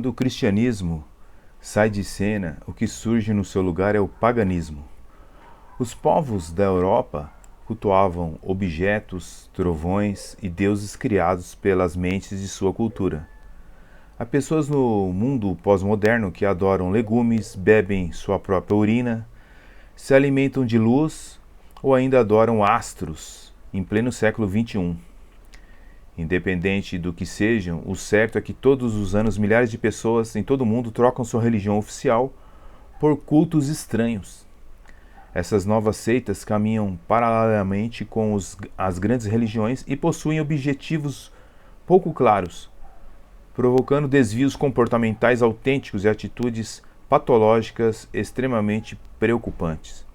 Quando o cristianismo sai de cena, o que surge no seu lugar é o paganismo. Os povos da Europa cultuavam objetos, trovões e deuses criados pelas mentes de sua cultura. Há pessoas no mundo pós-moderno que adoram legumes, bebem sua própria urina, se alimentam de luz ou ainda adoram astros em pleno século XXI. Independente do que sejam, o certo é que todos os anos milhares de pessoas em todo o mundo trocam sua religião oficial por cultos estranhos. Essas novas seitas caminham paralelamente com as grandes religiões e possuem objetivos pouco claros, provocando desvios comportamentais autênticos e atitudes patológicas extremamente preocupantes.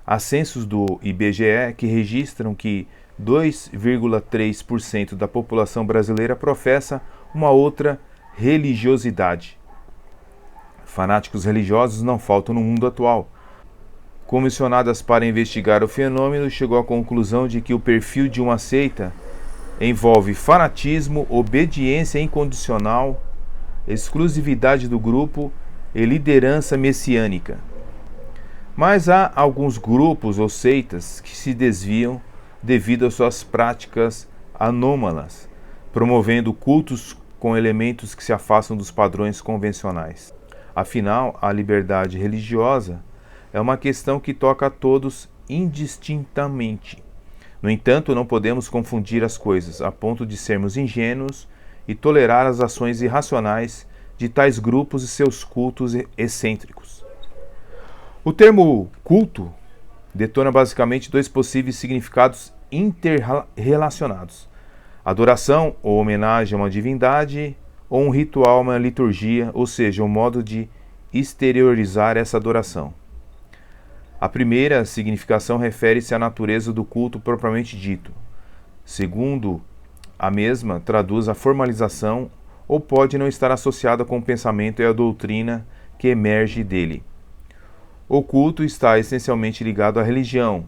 Há censos do IBGE que registram que 2,3% da população brasileira professa uma outra religiosidade. Fanáticos religiosos não faltam no mundo atual. Comissionadas para investigar o fenômeno, chegou à conclusão de que o perfil de uma seita envolve fanatismo, obediência incondicional, exclusividade do grupo e liderança messiânica. Mas há alguns grupos ou seitas que se desviam devido às suas práticas anômalas, promovendo cultos com elementos que se afastam dos padrões convencionais. Afinal, a liberdade religiosa é uma questão que toca a todos indistintamente. No entanto, não podemos confundir as coisas a ponto de sermos ingênuos e tolerar as ações irracionais de tais grupos e seus cultos excêntricos. O termo culto detona basicamente dois possíveis significados interrelacionados: adoração ou homenagem a uma divindade, ou um ritual, uma liturgia, ou seja, um modo de exteriorizar essa adoração. A primeira significação refere-se à natureza do culto propriamente dito. Segundo, a mesma traduz a formalização ou pode não estar associada com o pensamento e a doutrina que emerge dele. O culto está essencialmente ligado à religião,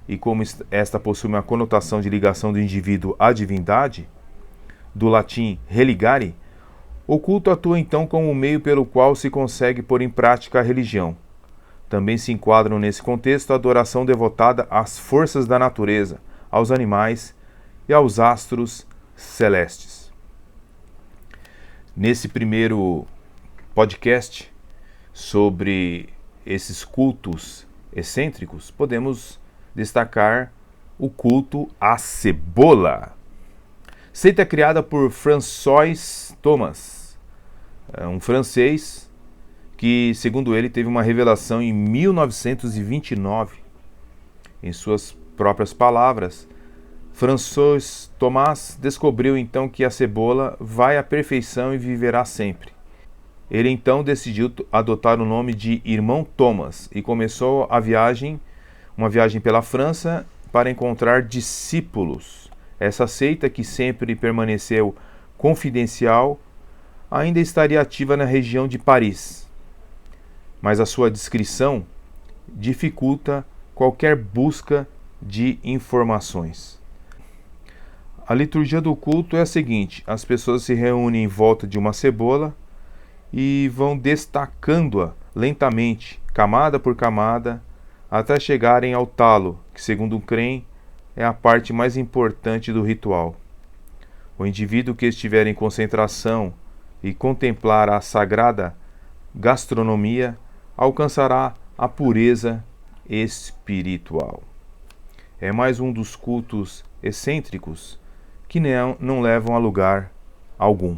e como esta possui uma conotação de ligação do indivíduo à divindade, do latim religare, o culto atua então como um meio pelo qual se consegue pôr em prática a religião. Também se enquadram nesse contexto a adoração devotada às forças da natureza, aos animais e aos astros celestes. Nesse primeiro podcast sobre esses cultos excêntricos, podemos destacar o culto à cebola. Seita criada por François Thomas, um francês que, segundo ele, teve uma revelação em 1929. Em suas próprias palavras, François Thomas descobriu então que a cebola vai à perfeição e viverá sempre. Ele então decidiu adotar o nome de Irmão Thomas e começou uma viagem pela França para encontrar discípulos. Essa seita, que sempre permaneceu confidencial, ainda estaria ativa na região de Paris, mas a sua descrição dificulta qualquer busca de informações. A liturgia do culto é a seguinte: as pessoas se reúnem em volta de uma cebola e vão destacando-a lentamente, camada por camada, até chegarem ao talo, que, segundo creem, é a parte mais importante do ritual. O indivíduo que estiver em concentração e contemplar a sagrada gastronomia alcançará a pureza espiritual. É mais um dos cultos excêntricos que não levam a lugar algum.